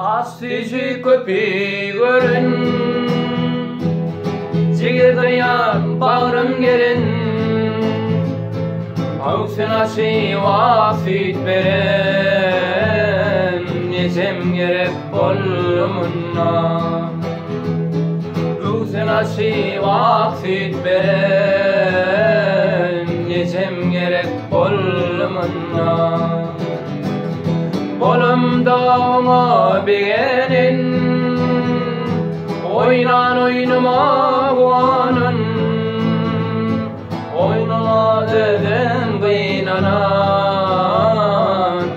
Aslıcı köpeği görün, Cigirdayan bağrım gelin, Ağusuna vakit veren, Necem gerek bollumunna. Ağusuna vakit veren, Necem gerek bollumunna. Bolum dağıma beğenin, oynan oynama guanın, oynana deden kıynanan,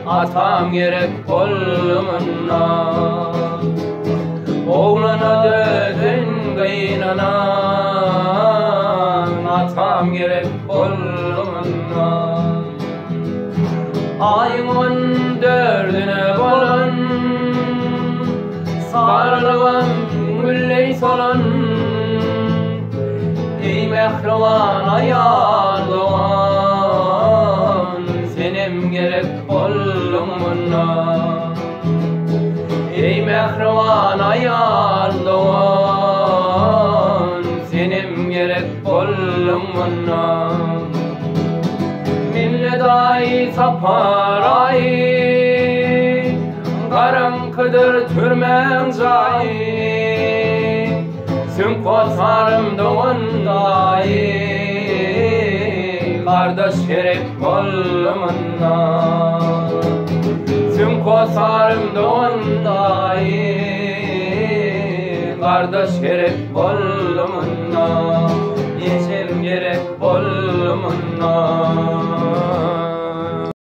atam gerek bollumunna. Oğlana deden kıynanan, atam gerek bollumunna. Ayın 14'üne balan, sarılgan gülley solan, ey mehriban ayarlıgan, senem gerek bollumunna. Ey mehriban ayarlıgan, senem gerek bollumunna. Millet sapar Karankıdır türmen zayı, Sün kosarım doğundayı, Kardeş gerek bollumunna. Sün kosarım doğundayı, Kardeş gerek bollumunna. Necem gerek bollumunna.